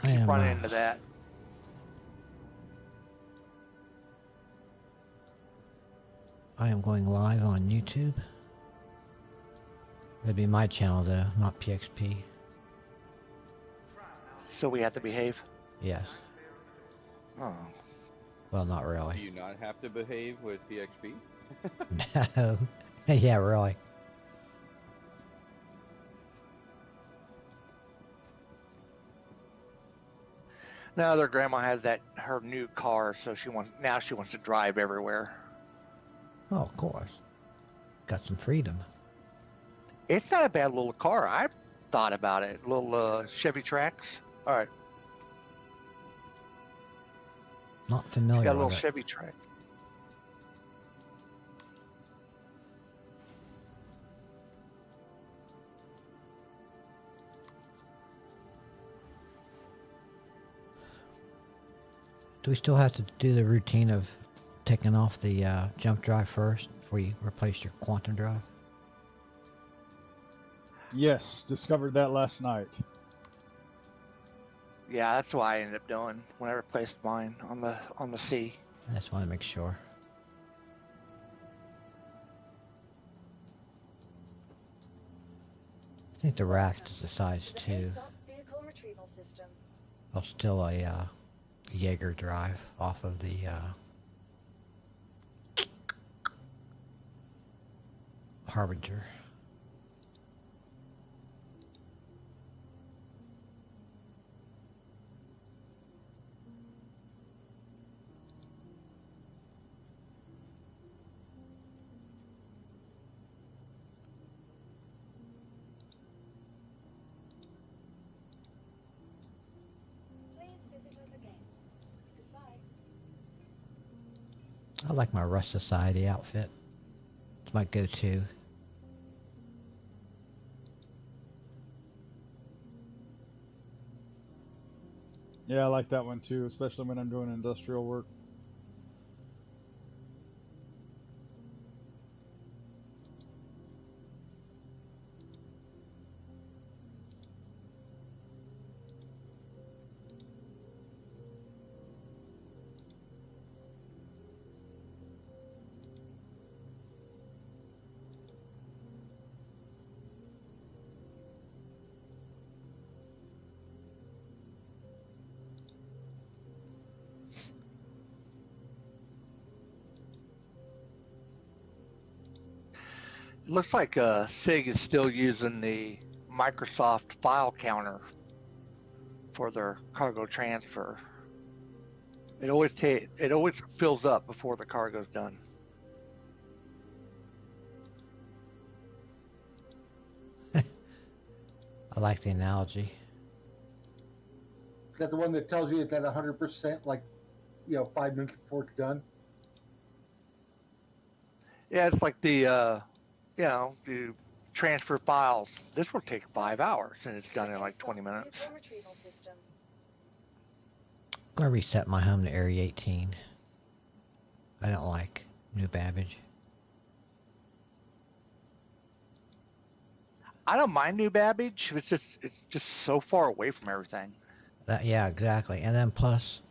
keep running into that. I am going live on YouTube. It'll be my channel though, not PXP. So we have to behave? Yes. Oh. Well, not Do really. you not have to behave with PXP? No. Yeah, really. No, their grandma has her new car, so she wants to drive everywhere. Oh, of course. Got some freedom. It's not a bad little car. I thought about it. Little Chevy Trax. All right. Not It's familiar got a little with it. Chevy Trax. Do we still have to do the routine of taking off the jump drive first before you replace your quantum drive? Yes, discovered that last night. Yeah, that's what I ended up doing when I replaced mine on the C. I just want to make sure. I think the raft is the size 2. Well, still a Jaeger drive off of the Harbinger. I like my Rust Society outfit. It's my go-to. Yeah, I like that one too, especially when I'm doing industrial work. It looks like SIG is still using the Microsoft file counter for their cargo transfer. It always fills up before the cargo's done. I like the analogy. Is that the one that tells you it's at 100%, like, 5 minutes before it's done? Yeah, it's like the you transfer files. This will take 5 hours, and it's done in like 20 minutes. I'm going to reset my home to Area 18. I don't like New Babbage. I don't mind New Babbage. It's just so far away from everything. Yeah, exactly. And then plus,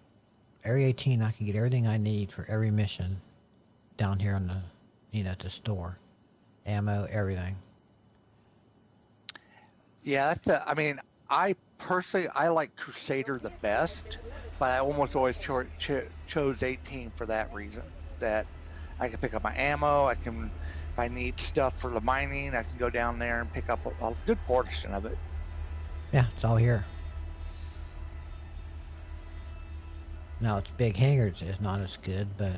Area 18, I can get everything I need for every mission down here on the, to store. Ammo, everything. Yeah, I personally, I like Crusader the best, but I almost always chose 18 for that reason. That I can pick up my ammo, if I need stuff for the mining, I can go down there and pick up a good portion of it. Yeah, it's all here. Now, it's big hangars is not as good, but,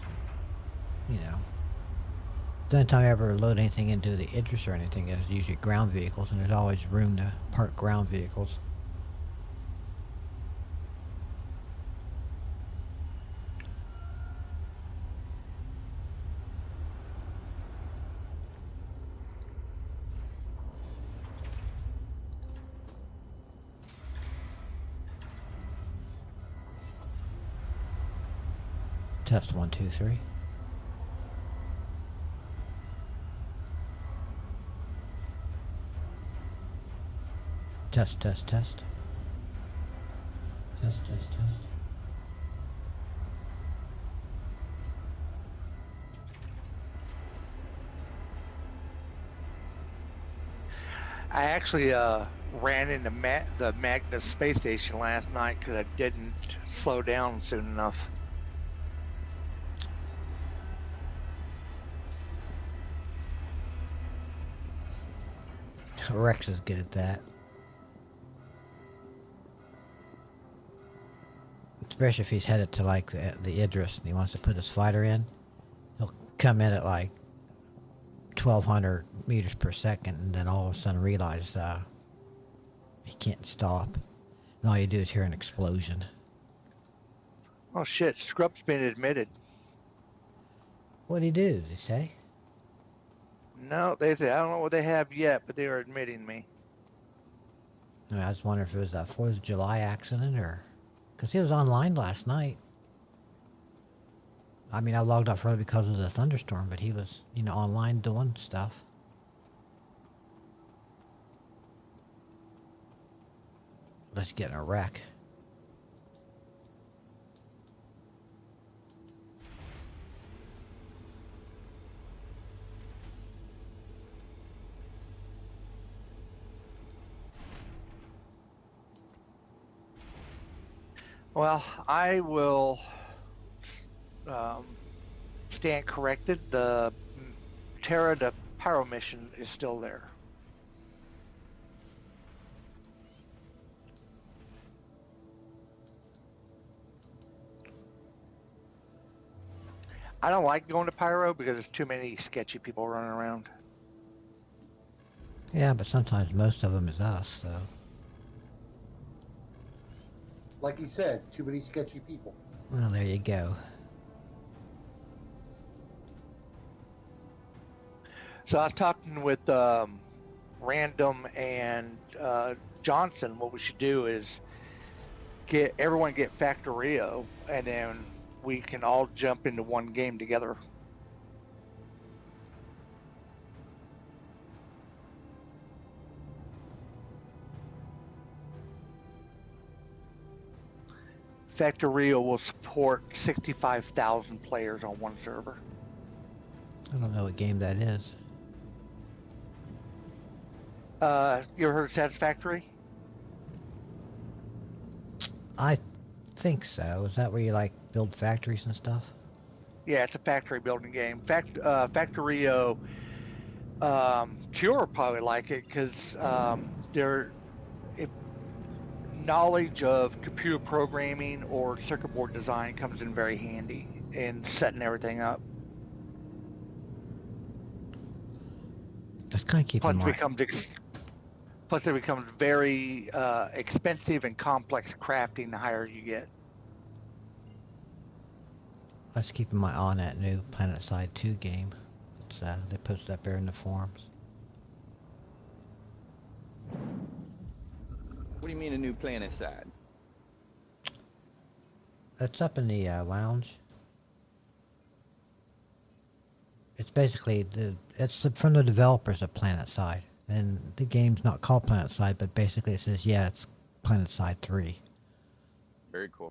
the only time I ever load anything into the Idris or anything is usually ground vehicles, and there's always room to park ground vehicles. Test 1, 2, 3. Test, test, test. Test. I actually ran into the Magnus space station last night because I didn't slow down soon enough. Rex is good at that. Especially if he's headed to like the Idris and he wants to put his fighter in. He'll come in at like 1,200 meters per second and then all of a sudden realize he can't stop. And all you do is hear an explosion. Oh shit, Scrub's been admitted. What'd he do, did he say? No, they say I don't know what they have yet, but they are admitting me. I was wondering if it was a 4th of July accident or... Because he was online last night. I mean, I logged off early because of the thunderstorm, but he was, online doing stuff. Let's get in a wreck. Well, I will stand corrected. The Terra de Pyro mission is still there. I don't like going to Pyro because there's too many sketchy people running around. Yeah, but sometimes most of them is us, so... Like he said, too many sketchy people. Well, there you go. So I was talking with Random and Johnson. What we should do is everyone get Factorio, and then we can all jump into one game together. Factorio will support 65,000 players on one server. I don't know what game that is. You ever heard of Satisfactory? I think so. Is that where you, like, build factories and stuff? Yeah, it's a factory building game. Factorio, Cure probably like it because their knowledge of computer programming or circuit board design comes in very handy in setting everything up. Let's kind of keep in mind. Plus, it becomes very expensive and complex crafting the higher you get. Let's keep in mind on that new Planet Side 2 game. It's, they posted up there in the forums. What do you mean a new planet side? It's up in the lounge. It's basically from the developers of Planet Side. And the game's not called Planet Side, but basically it says, yeah, it's Planet Side 3. Very cool.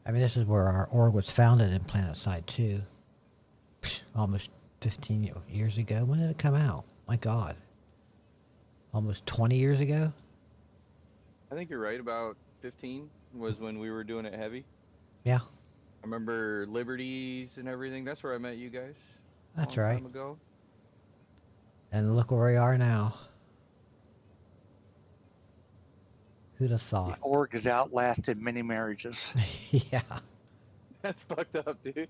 I mean, this is where our org was founded in Planet Side 2. Almost 15 years ago. When did it come out? My God. Almost 20 years ago? I think you're right. About 15 was when we were doing it heavy. Yeah. I remember Liberties and everything. That's where I met you guys. That's a long right. time ago. And look where we are now. Who'd have The thought? org has outlasted many marriages. Yeah. That's fucked up, dude.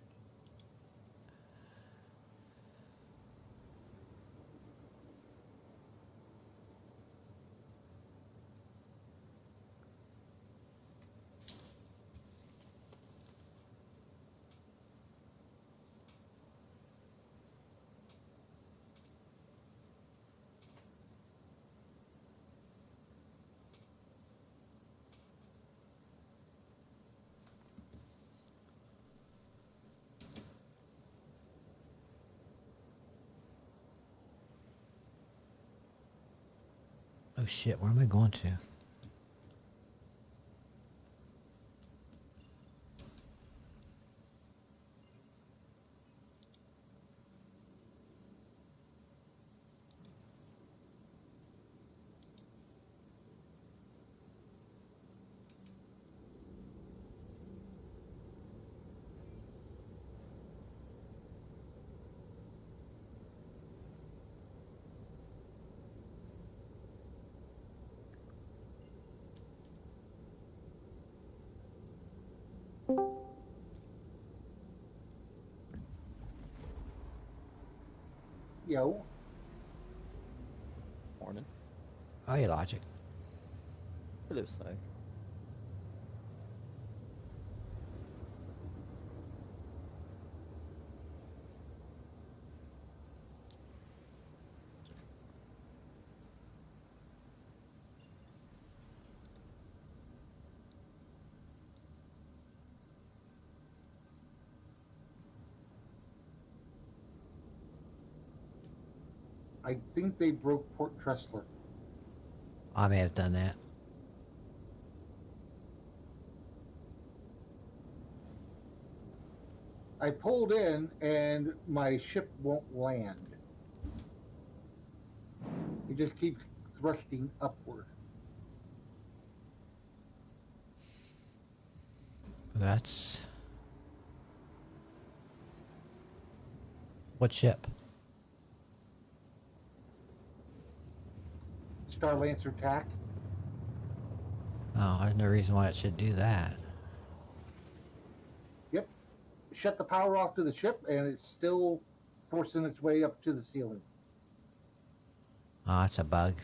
Oh shit, where am I going to? Yo, Morning. Oh, yeah, logic. Hello, Si. I think they broke Port Tressler. I may have done that. I pulled in and my ship won't land. It just keeps thrusting upward. That's what ship? Star Lancer attack. Oh, there's no reason why it should do that. Yep. Shut the power off to the ship and it's still forcing its way up to the ceiling. Oh, that's a bug.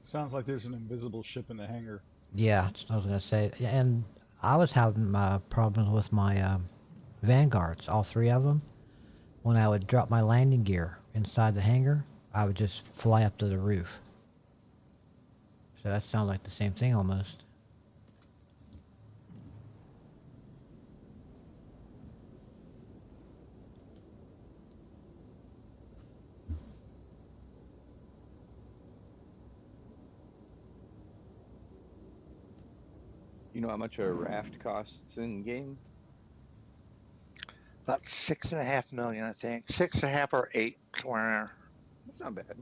Sounds like there's an invisible ship in the hangar. Yeah, I was gonna say, yeah, and I was having problems with my vanguards, all three of them. When I would drop my landing gear inside the hangar, I would just fly up to the roof. So that sounds like the same thing almost. You know how much a raft costs in game? About 6.5 million, I think. 6.5 or 8, somewhere in there. That's not bad.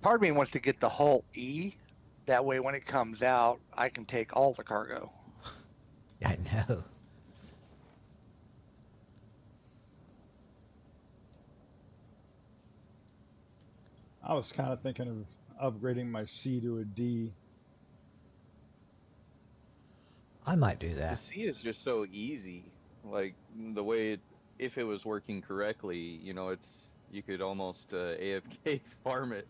Part of me wants to get the hull E. That way, when it comes out, I can take all the cargo. Yeah, I know. I was kind of thinking of upgrading my C to a D. I might do The that. C is just so easy. Like the way it, if it was working correctly, you know, it's you could almost AFK farm it.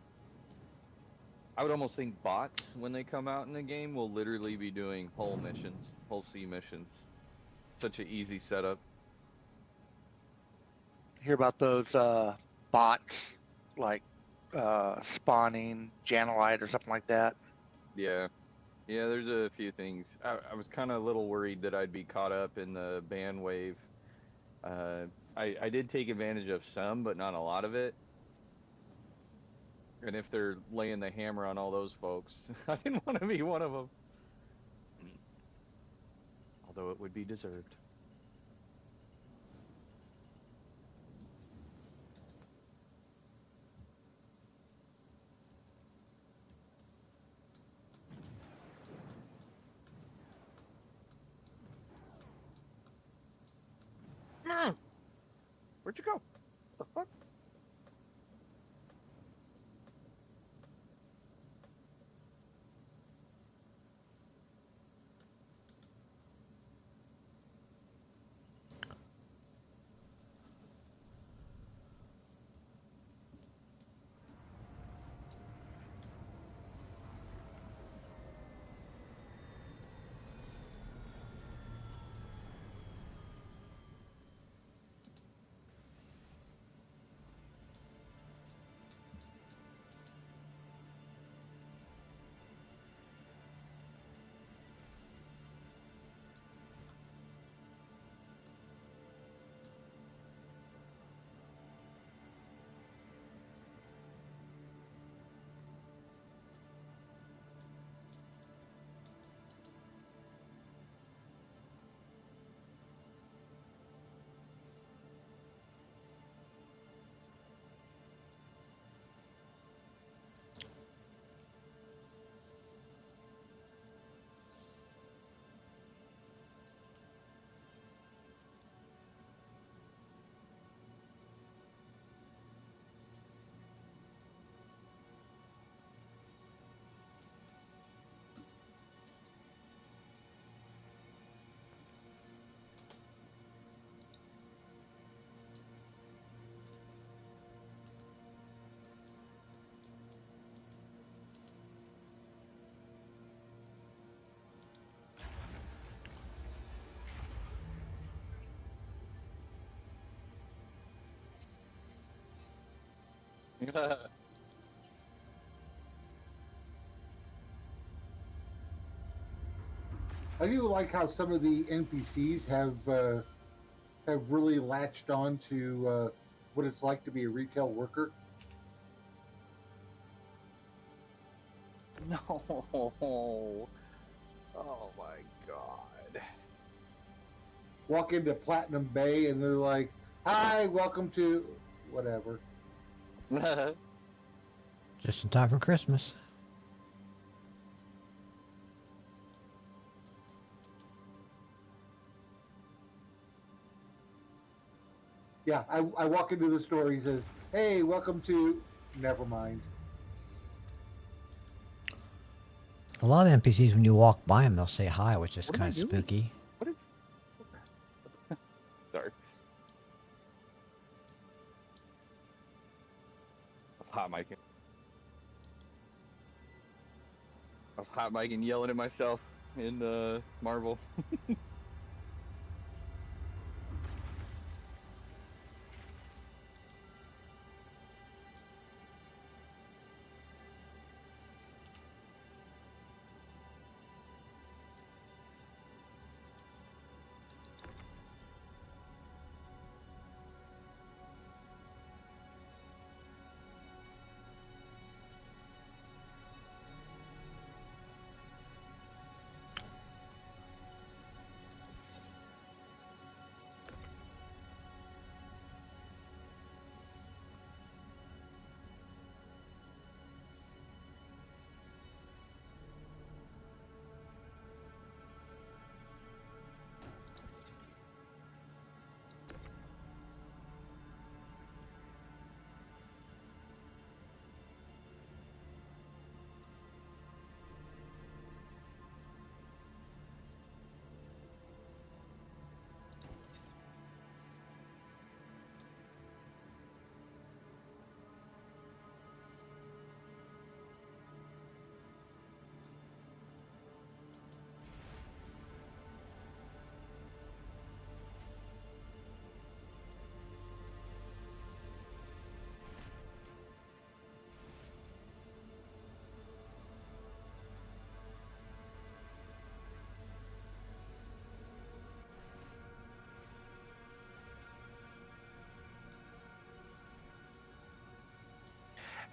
I would almost think bots when they come out in the game will literally be doing whole missions, whole C missions. Such an easy setup. Hear about those bots, like spawning Janelite or something like that? Yeah. Yeah, there's a few things. I was kind of a little worried that I'd be caught up in the ban wave. I did take advantage of some, but not a lot of it. And if they're laying the hammer on all those folks, I didn't want to be one of them. Although it would be deserved. Where'd you go? What the fuck? I do like how some of the NPCs have really latched on to what it's like to be a retail worker. No. Oh my god. Walk into Platinum Bay and they're like, "Hi, welcome to whatever." Just in time for Christmas. Yeah, I walk into the store. He says, "Hey, welcome to." Never mind. A lot of NPCs, when you walk by them, they'll say hi, which is What am I kind of doing? spooky. What is... Sorry. I was hot micing. I was hot micing, yelling at myself in Marvel.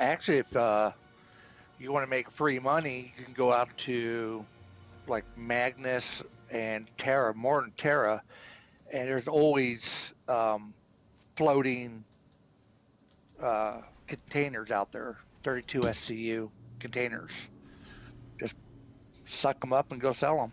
Actually, if you want to make free money, you can go out to like Magnus and Terra, more than Terra, and there's always floating containers out there, 32 SCU containers. Just suck them up and go sell them.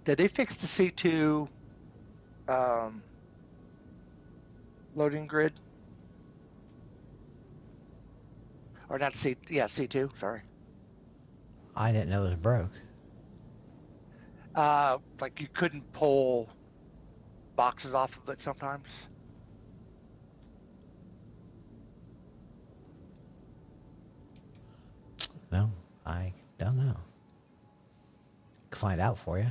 Did they fix the C2 um, loading grid? Or not C? Yeah, C2. Sorry. I didn't know it was broke. Like you couldn't pull boxes off of it sometimes. No, I don't know. Can find out for you.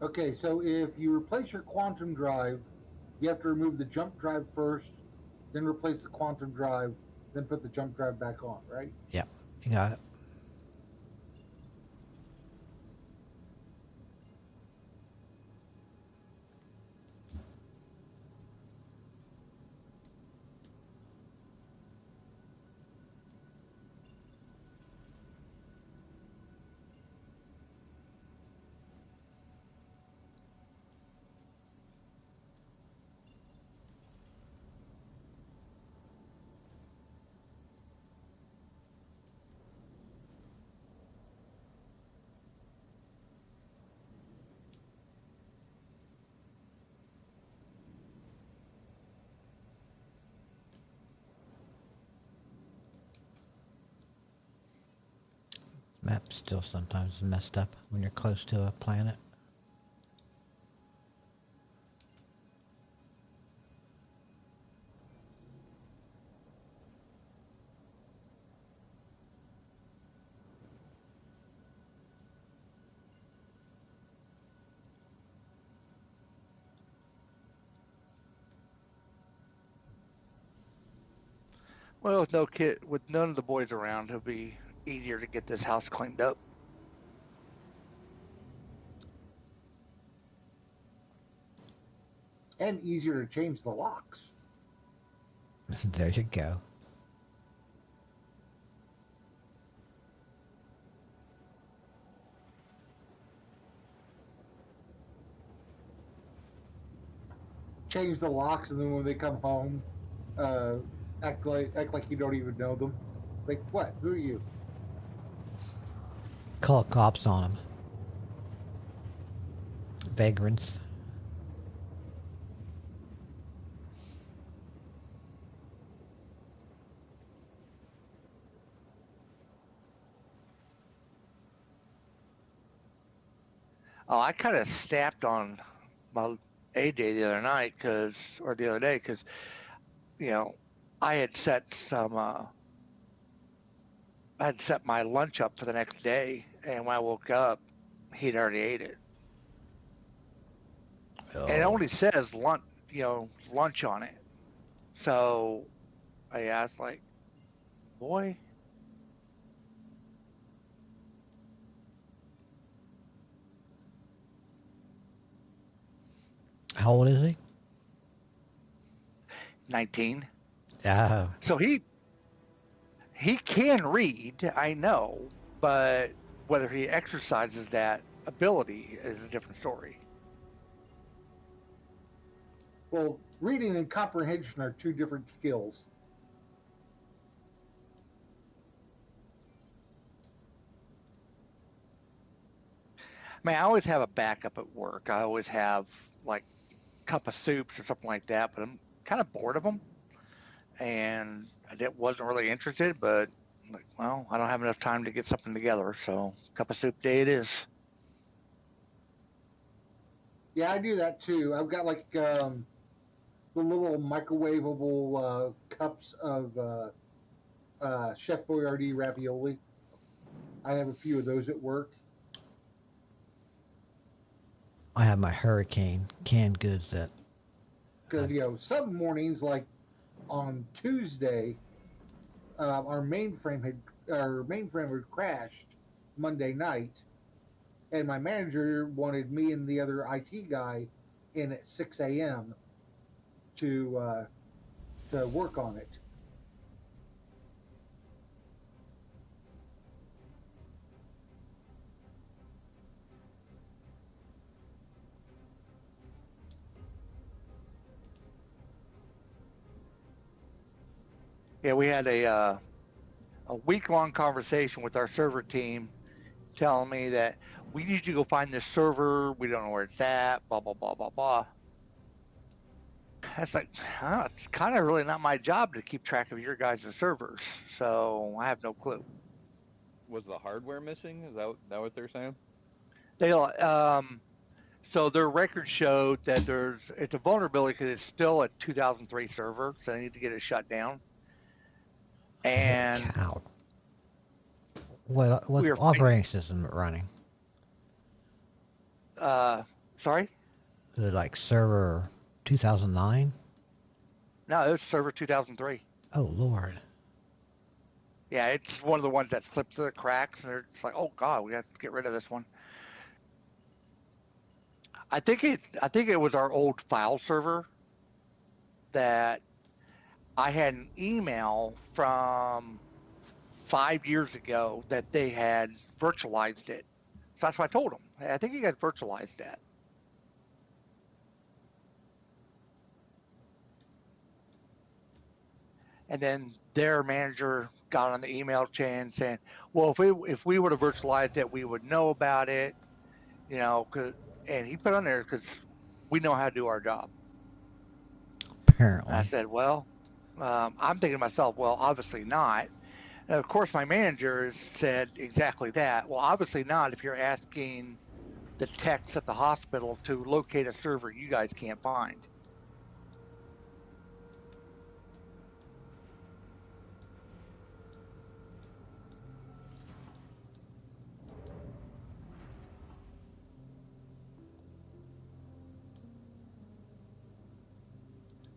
Okay, so if you replace your quantum drive, you have to remove the jump drive first, then replace the quantum drive, then put the jump drive back on, right? Yep, you got it. Map's still sometimes messed up when you're close to a planet. Well, with none of the boys around, it'll be easier to get this house cleaned up. And easier to change the locks. There you go. Change the locks, and then when they come home, uh, act like you don't even know them. Like, what? Who are you? Call cops on them. Vagrants. Oh, I kind of snapped on my AJ the other day, because you know, I had set I had set my lunch up for the next day, and when I woke up, he'd already ate it. Oh. And it only says lunch on it. So I asked, like, boy, How old is he? 19. Oh. So he can read, I know, but whether he exercises that ability is a different story. Well, reading and comprehension are two different skills. I mean, I always have a backup at work. I always have, like, cup of soups or something like that, but I'm kind of bored of them, and wasn't really interested. But like, well, I don't have enough time to get something together, so cup of soup day it is. Yeah, I do that too. I've got like the little microwavable cups of Chef Boyardee ravioli. I have a few of those at work. I have my Hurricane canned goods that. Because some mornings, like on Tuesday, our mainframe had crashed Monday night, and my manager wanted me and the other IT guy in at 6 a.m. to work on it. Yeah, we had a week-long conversation with our server team, telling me that we need to go find this server. We don't know where it's at. Blah blah blah blah blah. That's like, it's kind of really not my job to keep track of your guys' servers, so I have no clue. Was the hardware missing? Is that what they're saying? So their record showed that it's a vulnerability because it's still a 2003 server, so they need to get it shut down. And Holy cow. What we were operating system running? Sorry? Was it like server 2009? No, it was server 2003. Oh Lord. Yeah, it's one of the ones that slipped through the cracks, and it's like, oh god, we have to get rid of this one. I think it was our old file server that I had an email from 5 years ago that they had virtualized it. So that's what I told them. Hey, I think you guys virtualized that. And then their manager got on the email chain saying, "Well, if we would have virtualized it, we would know about it, you know." And he put on there because we know how to do our job. And I Apparently. said, "Well, I'm thinking to myself, well, obviously not." And of course, my manager said exactly that. Well, obviously not if you're asking the techs at the hospital to locate a server you guys can't find.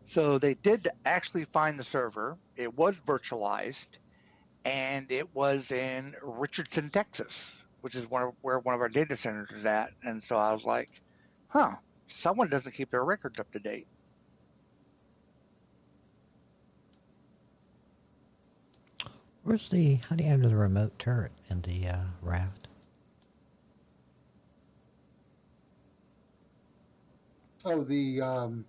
So they did actually find the server. It was virtualized, and it was in Richardson, Texas, which is where one of our data centers is at. And so I was like, huh, someone doesn't keep their records up to date. How do you have the remote turret in the raft? Oh, the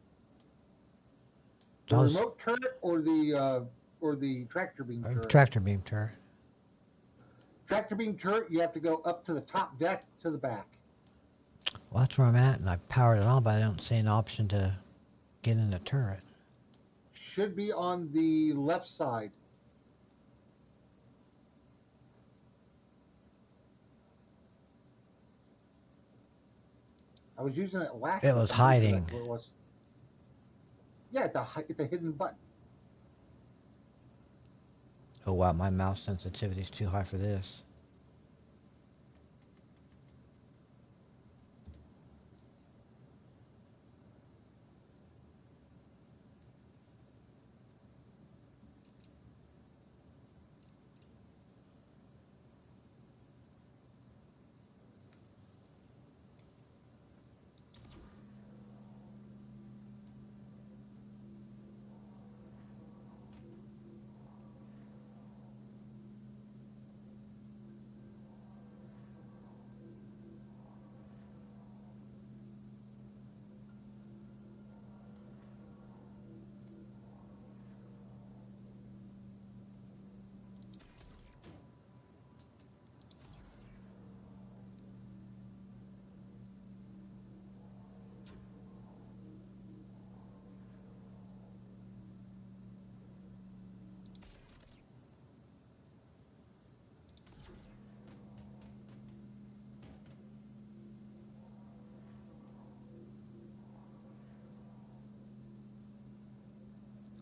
Those- remote turret or the tractor beam turret. Tractor beam turret. Tractor beam turret, you have to go up to the top deck to the back. Well, that's where I'm at, and I powered it on, but I don't see an option to get in the turret. Should be on the left side. I was using it last. It was time. hiding. That's what it was. Yeah, it's a hidden button. Oh wow, my mouse sensitivity is too high for this.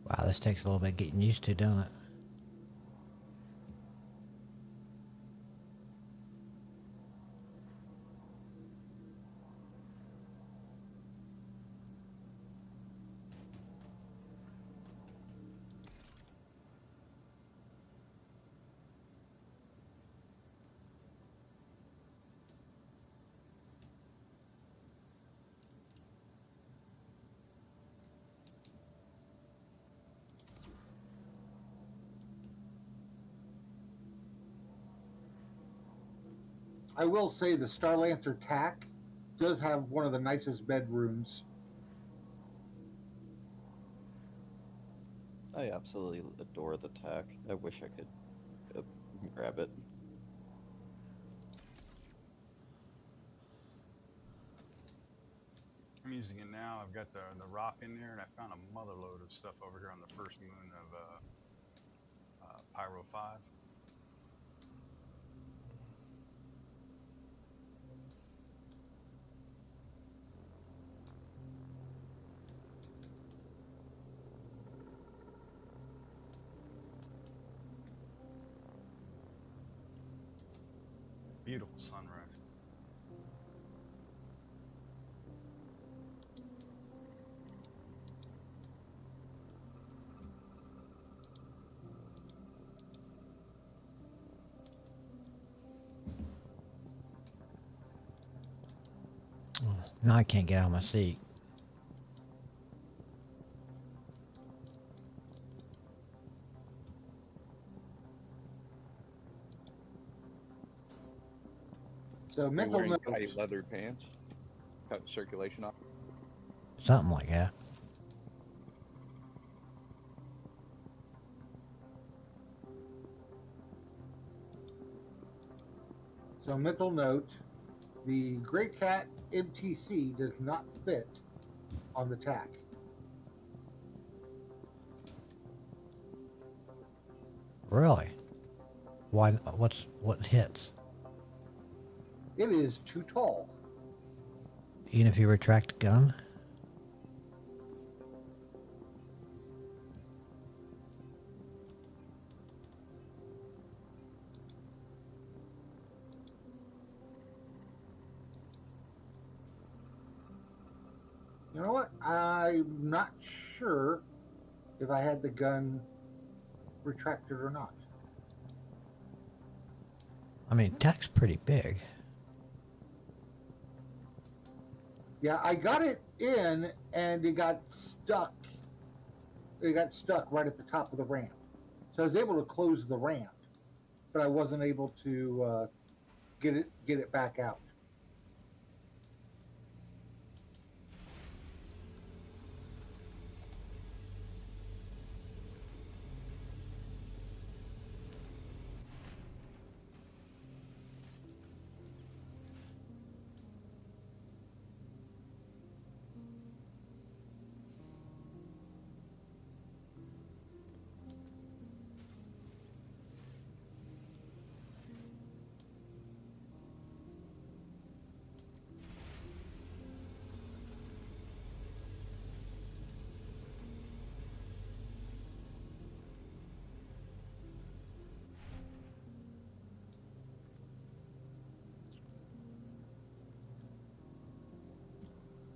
Wow, this takes a little bit getting used to, don't it? I will say the Starlancer TAC does have one of the nicest bedrooms. I absolutely adore the tack. I wish I could grab it. I'm using it now. I've got the rock in there, and I found a mother load of stuff over here on the first moon of Pyro 5. Beautiful sunrise. Now I can't get out of my seat. So You're mental wearing note. tight leather pants. Cut the circulation off. Something like that. So mental note. The Grey Cat MTC does not fit on the TAC. Really? Why? What hits? It is too tall. Even if you retract the gun? You know what? I'm not sure if I had the gun retracted or not. I mean, TAC's pretty big. Yeah, I got it in and it got stuck. It got stuck right at the top of the ramp. So I was able to close the ramp, but I wasn't able to get it back out.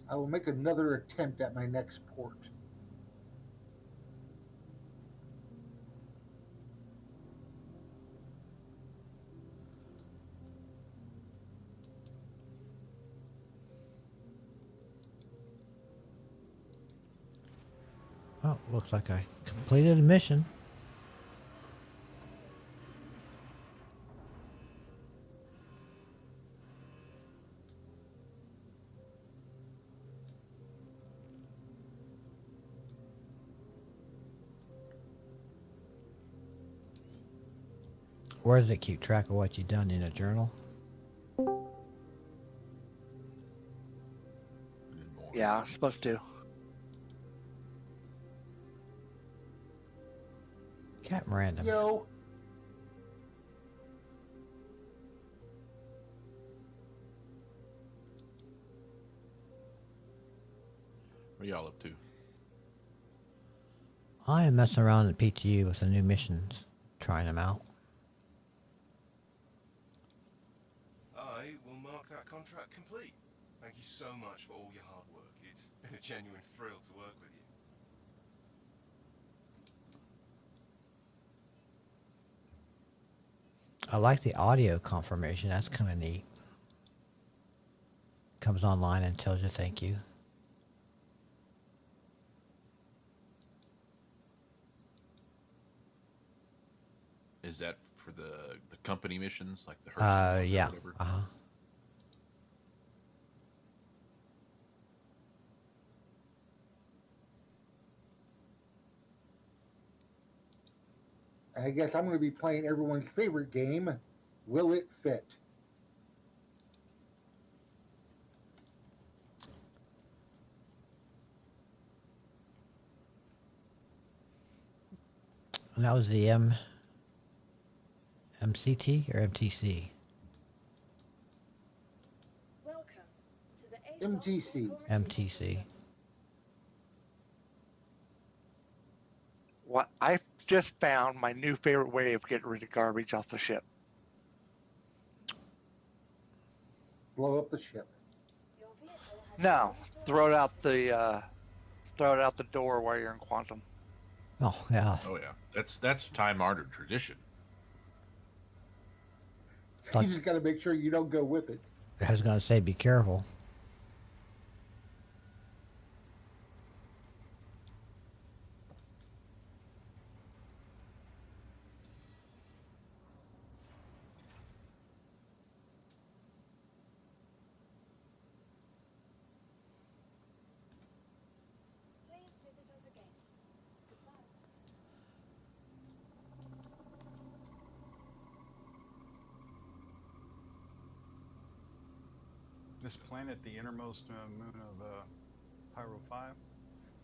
I will make another attempt at my next port. Oh, looks like I completed the mission. Where does it keep track of what you've done in a journal? Yeah, I'm supposed to. Captain Random. Yo, What y'all up to? I am messing around at PTU with the new missions, trying them out. I will mark that contract complete. Thank you so much for all your hard work. It's been a genuine thrill to work with you. I like the audio confirmation. That's kind of neat. Comes online and tells you thank you. Is that for the company missions, like the Hershey ones or Yeah. whatever? Uh-huh. I guess I'm going to be playing everyone's favorite game, Will It Fit? And that was the MCT or MTC? Welcome to the MTC. MTC. What I just found my new favorite way of getting rid of garbage off the ship. Blow up the ship. No, throw it out the door while you're in quantum. Oh, yeah. Oh yeah, that's time-honored tradition. Like- You just got to make sure you don't go with it. I was going to say, be careful. This planet, the innermost moon of Pyro 5,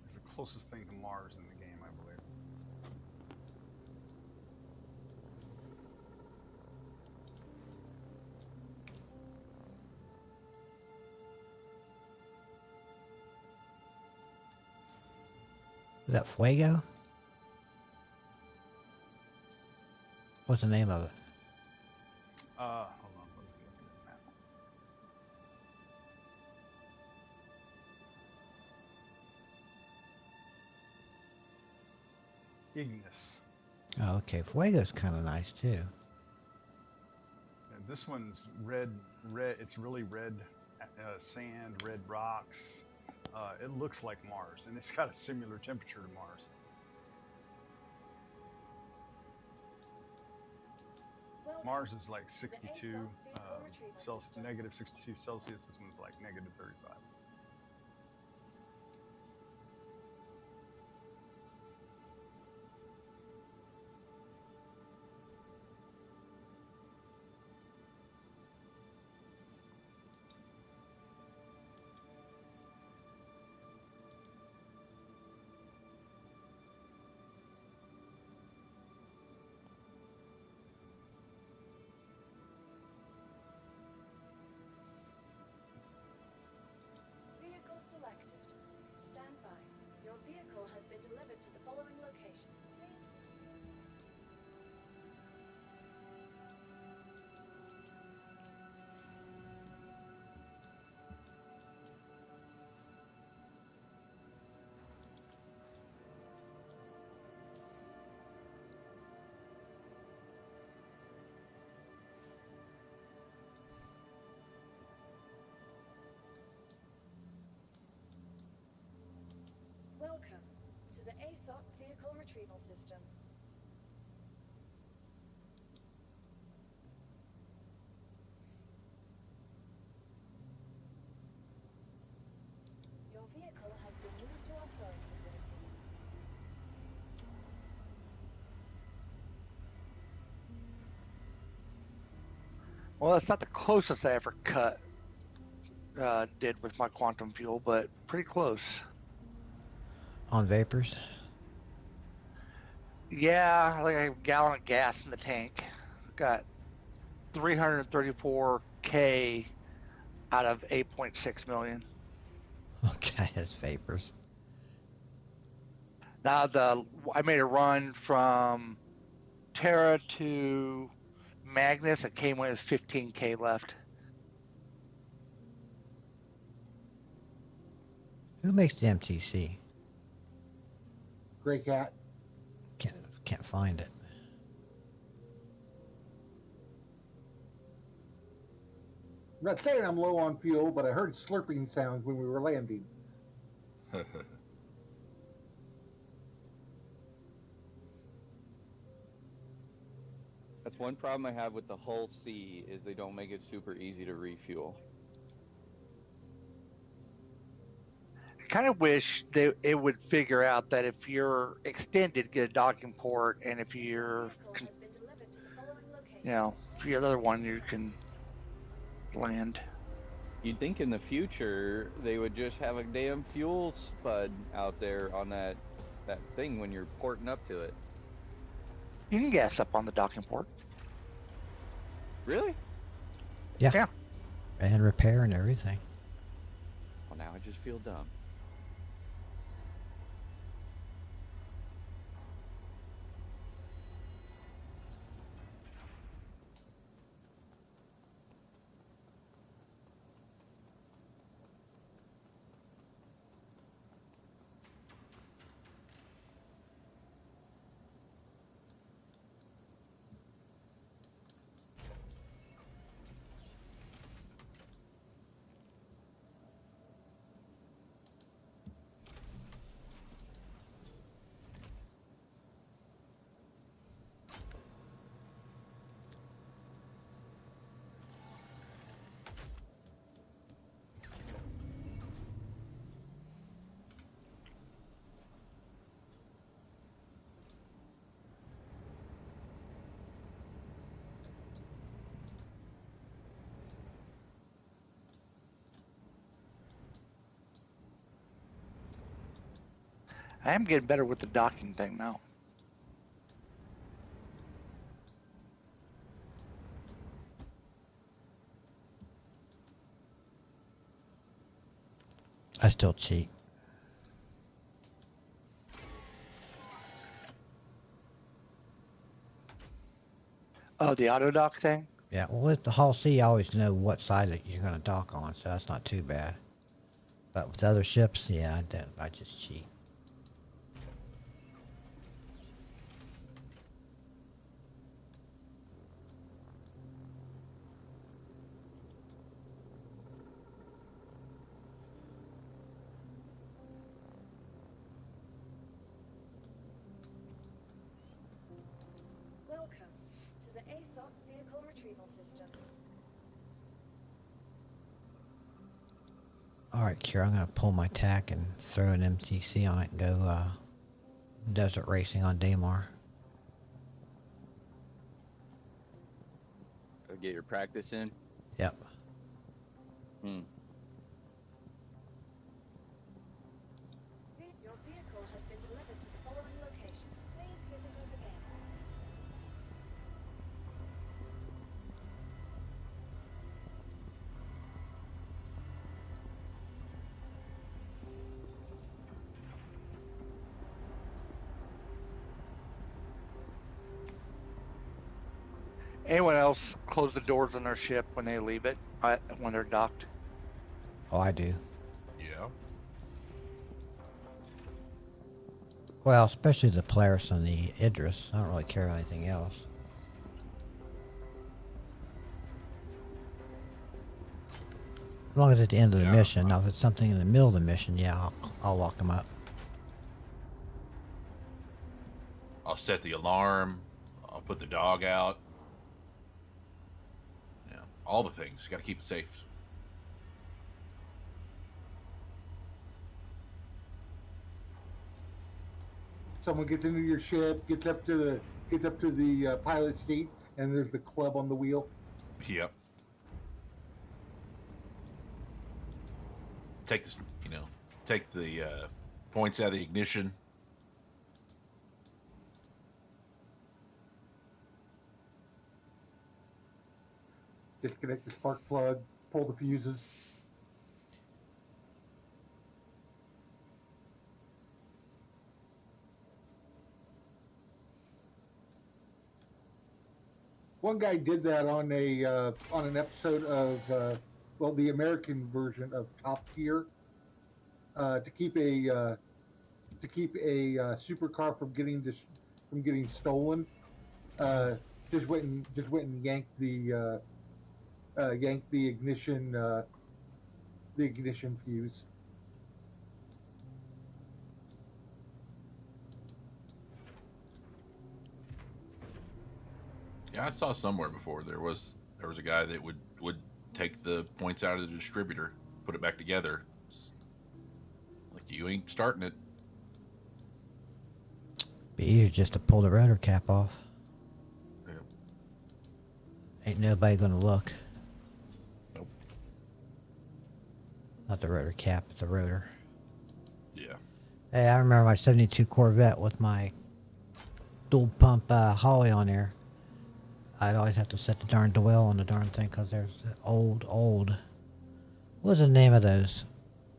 is the closest thing to Mars in the game, I believe. Is that Fuego? What's the name of it? Hold on, let me look at the map. Ignis. Oh, okay. Fuego's kind of nice too. And this one's red. It's really red sand, red rocks. It looks like Mars, and it's got a similar temperature to Mars. Mars is like 62 Celsius, negative 62 Celsius. This one's like negative 35. Vehicle selected. Stand by. Your vehicle has been delivered to the following location. Welcome to the ASOC Vehicle Retrieval System. Your vehicle has been moved to our storage facility. Well, that's not the closest I ever did with my quantum fuel, but pretty close. On vapors? Yeah, like a gallon of gas in the tank. Got 334K out of 8.6 million. Okay, that's vapors. Now I made a run from Terra to Magnus. It came with 15K left. Who makes the MTC? Gray Cat. Can't find it. I'm not saying I'm low on fuel, but I heard slurping sounds when we were landing. That's one problem I have with the Hull C is they don't make it super easy to refuel. I kind of wish it would figure out that if you're extended, get a docking port, and if you're, Vehicle has been delivered to the following location. you know, if you're the other one, you can land. You'd think in the future they would just have a damn fuel spud out there on that thing when you're porting up to it. You can gas up on the docking port. Really? Yeah. Yeah. And repair and everything. Well, now I just feel dumb. I am getting better with the docking thing now. I still cheat. Oh, the auto dock thing? Yeah, well, with the Hall C, I always know what side that you're going to dock on, so that's not too bad. But with other ships, yeah, I just cheat. Welcome to the ASOC vehicle retrieval system. Alright, Kira, I'm going to pull my tack and throw an MTC on it and go desert racing on Daymar. Go get your practice in. Yep. Your vehicle has been delivered to the following location. Please visit us again. Anyone else close the doors on their ship when they leave it, when they're docked? Oh, I do. Yeah. Well, especially the Polaris and the Idris. I don't really care about anything else. As long as it's at the end of the Yeah. mission. Now, if it's something in the middle of the mission, yeah, I'll lock them up. I'll set the alarm. I'll put the dog out. Yeah, all the things. Got to keep it safe. Someone gets into your ship, gets up to the pilot's seat, and there's the club on the wheel. Yep. Take this, take the points out of the ignition. Disconnect the spark plug, pull the fuses. One guy did that on an episode of the American version of Top Gear to keep a supercar from getting stolen. Just went and yanked the ignition fuse. Yeah, I saw somewhere before there was a guy that would take the points out of the distributor, put it back together. Like, you ain't starting it. Be easier just to pull the rotor cap off. Yeah. Ain't nobody gonna look. Nope. Not the rotor cap, but the rotor. Yeah. Hey, I remember my 72 Corvette with my dual pump Holly on there. I'd always have to set the darn dwell on the darn thing because there's the old. What was the name of those?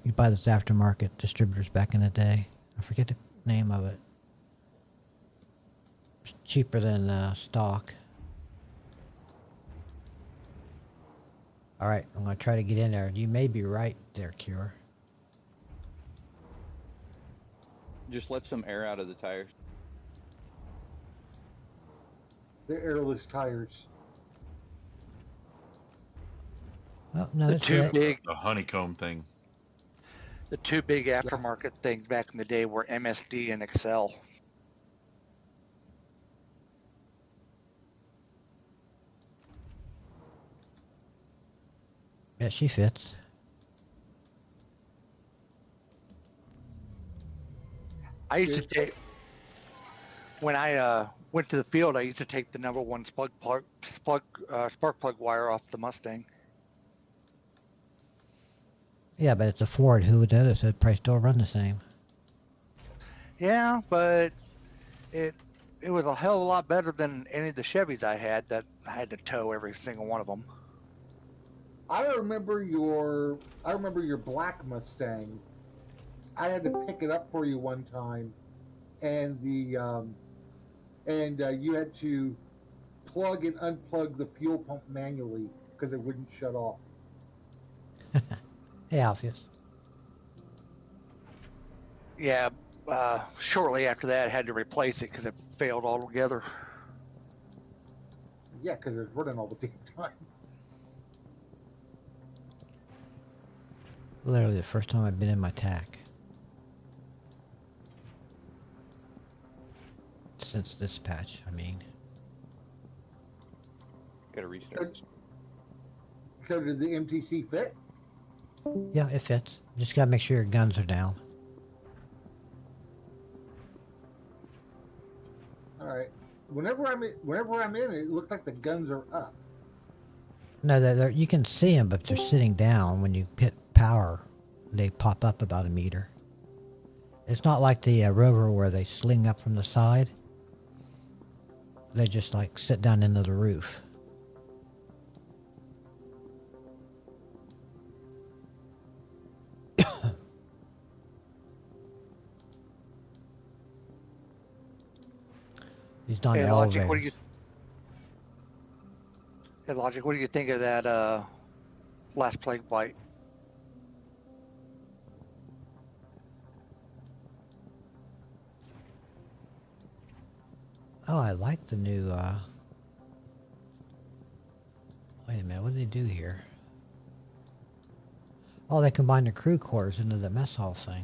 You buy those aftermarket distributors back in the day. I forget the name of it. It's cheaper than stock. Alright, I'm going to try to get in there. You may be right there, Cure. Just let some air out of the tires. They're airless tires. Oh, no, The it's two it. big, The honeycomb thing. the two big aftermarket things back in the day were MSD and Excel. Yeah, she fits. I used to take, when I went to the field, I used to take the number one spark plug wire off the Mustang. Yeah, but it's a Ford. Who would notice? It'd probably still run the same. Yeah, but it it was a hell of a lot better than any of the Chevys I had that I had to tow every single one of them. I remember your black Mustang. I had to pick it up for you one time, and you had to plug and unplug the fuel pump manually because it wouldn't shut off. Hey, Alpheus. Yeah, shortly after that, I had to replace it because it failed altogether. Yeah, because it's running all the damn time. Literally the first time I've been in my TAC. Since this patch, I mean. Gotta restart. So did the MTC fit? Yeah, it fits. Just gotta make sure your guns are down. All right. Whenever I'm in, it looks like the guns are up. No, you can see them, but they're sitting down. When you hit power, they pop up about a meter. It's not like the Rover where they sling up from the side. They just like sit down into the roof. He's not Hey, elevated. Logic, what do you think of that last plague bite? Oh, I like the new. Wait a minute, what did they do here? Oh, they combined the crew quarters into the mess hall thing.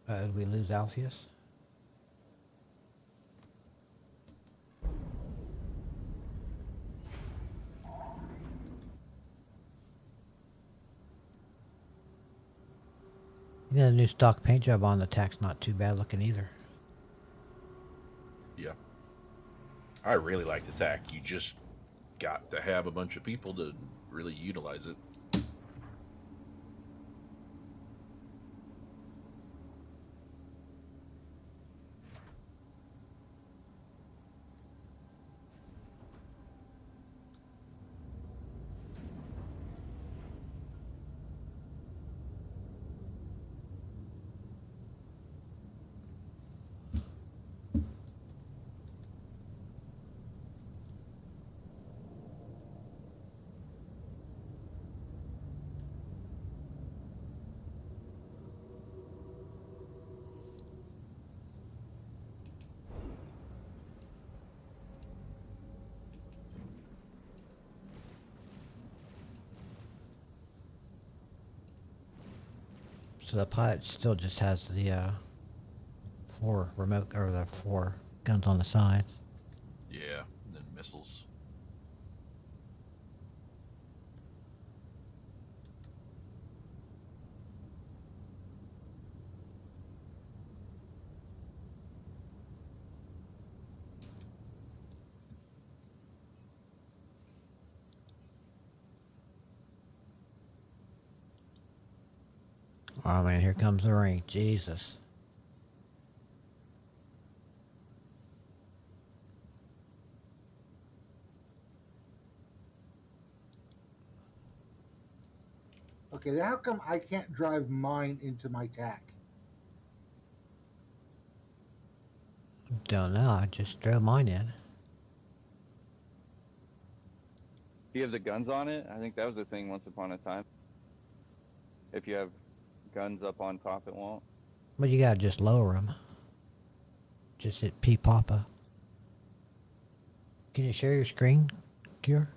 Did we lose Alpheus? Yeah, the new stock paint job on the TAC's not too bad looking either. Yeah. I really like the TAC. You just got to have a bunch of people to really utilize it. So the pilot still just has the 4 remote or the 4 guns on the sides. Yeah, and then missiles. Oh man, here comes the rain. Jesus. Okay, then how come I can't drive mine into my TAC? Don't know. I just drove mine in. Do you have the guns on it? I think that was a thing once upon a time. If you have guns up on top, it won't. But you gotta just lower them. Just hit P Papa. Can you share your screen, Cure?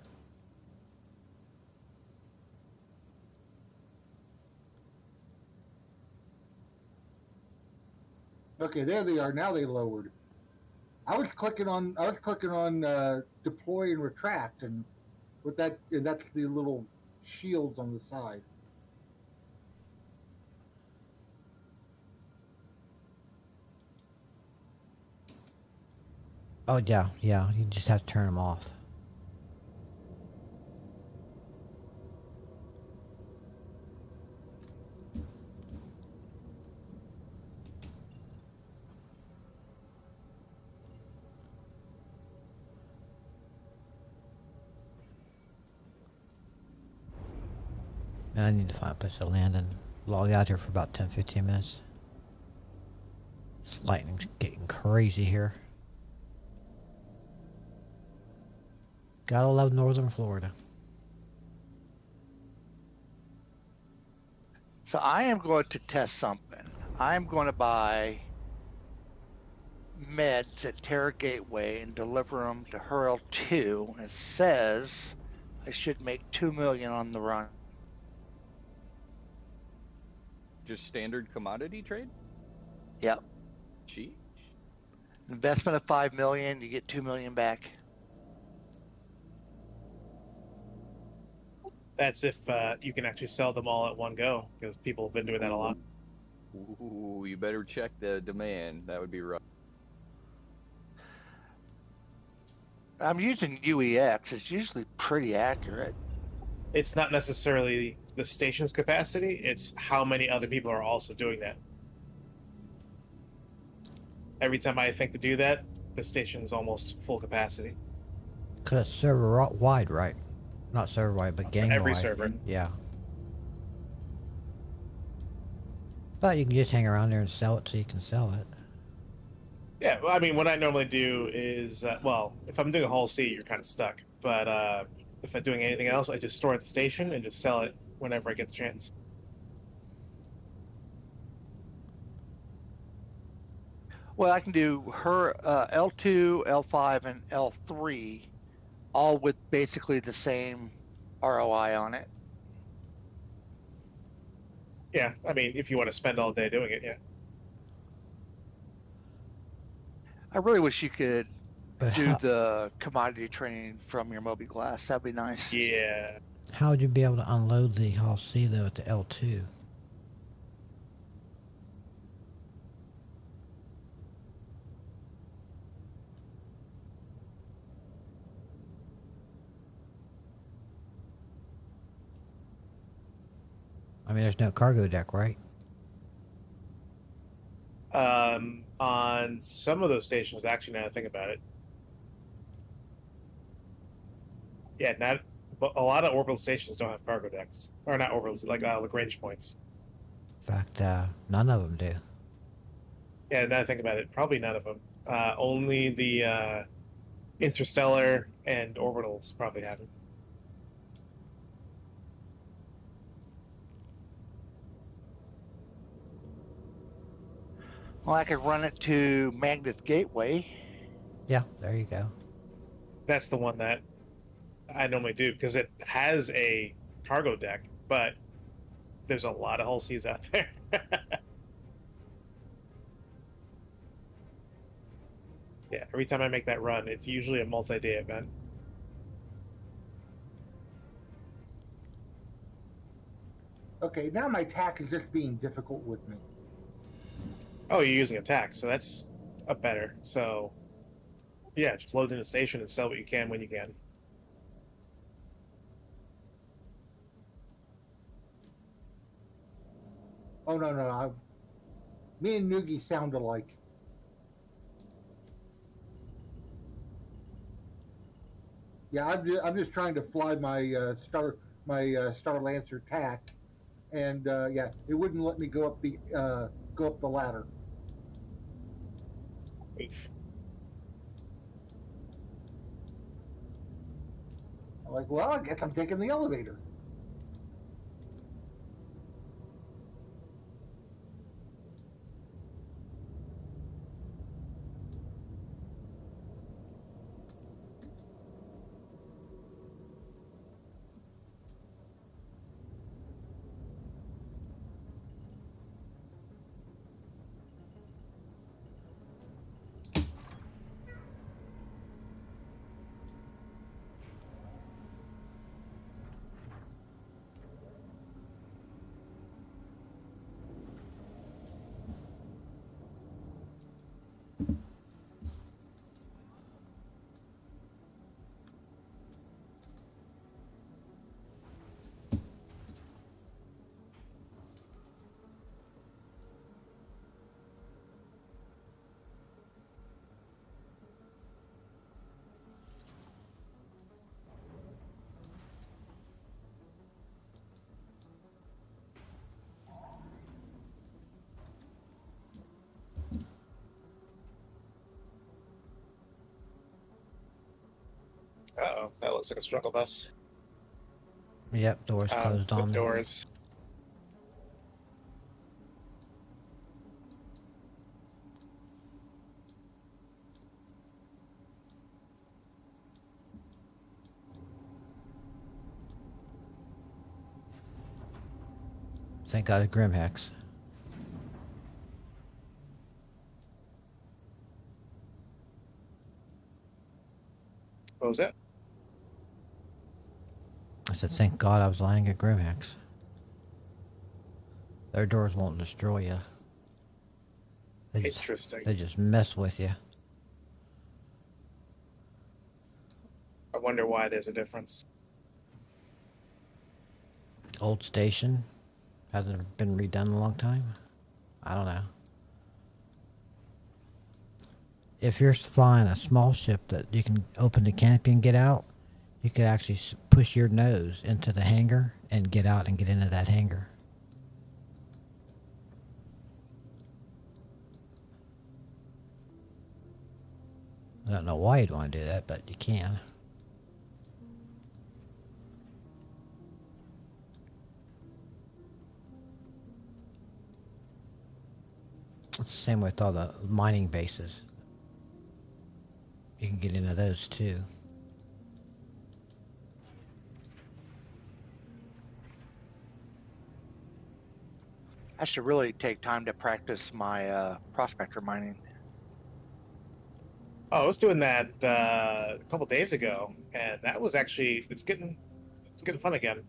Okay, there they are. Now they lowered. I was clicking on deploy and retract, and with that, and that's the little shields on the side. Oh yeah, yeah. You just have to turn them off. I need to find a place to land and log out here for about 10-15 minutes. This lightning's getting crazy here. Gotta love northern Florida. So I am going to test something. I'm going to buy meds at Terra Gateway and deliver them to Hurl 2. It says I should make 2 million on the run. Just standard commodity trade? Yep. Cheap. Investment of 5 million, you get 2 million back. That's if you can actually sell them all at one go, because people have been doing that a lot. Ooh, you better check the demand. That would be rough. I'm using UEX. It's usually pretty accurate. It's not necessarily the station's capacity, it's how many other people are also doing that. Every time I think to do that, the station's almost full capacity. Cause it's server wide, right? Not server wide, but game Every wide. server. Yeah. But you can just hang around there and sell it so you can sell it. Yeah, well, I mean, what I normally do is, well, if I'm doing a whole seat, you're kind of stuck. But if I'm doing anything else, I just store at the station and just sell it whenever I get the chance. Well, I can do her L2, L5, and L3, all with basically the same ROI on it. Yeah, I mean, if you want to spend all day doing it, yeah. I really wish you could But do the commodity training from your Moby Glass. That'd be nice. Yeah. how would you be able to unload the Hull C though at the L2? I mean, there's no cargo deck, right? On some of those stations, actually, now that I think about it, yeah, not. But a lot of orbital stations don't have cargo decks, or not orbitals, like Lagrange points. In fact, none of them do. Yeah, now that I think about it, probably none of them. Only the interstellar and orbitals probably have them. Well, I could run it to Magnet Gateway. Yeah, there you go. That's the one that I normally do because it has a cargo deck, but there's a lot of hull Cs out there. Yeah, every time I make that run, it's usually a multi-day event. Okay, now my tack is just being difficult with me. Oh, you're using attack, so that's a better. So, yeah, just load in a station and sell what you can when you can. Oh no, me and Noogie sound alike. Yeah, I'm just trying to fly my Star Lancer tack, and yeah, it wouldn't let me go up the ladder. Oof. I'm like, well, I guess I'm taking the elevator. Uh-oh, that looks like a struggle bus. Yep, doors closed With on me. doors. Thank God it's Grimhex. What was that? I said, thank God I was lying at Grimhex. Their doors won't destroy you. Interesting. They just mess with you. I wonder why there's a difference. Old station. Hasn't been redone in a long time. I don't know. If you're flying a small ship that you can open the canopy and get out, you could actually push your nose into the hangar and get out and get into that hangar. I don't know why you'd want to do that, but you can. It's the same with all the mining bases. You can get into those too. I should really take time to practice my prospector mining. Oh, I was doing that a couple days ago, and that was actually it's getting fun again.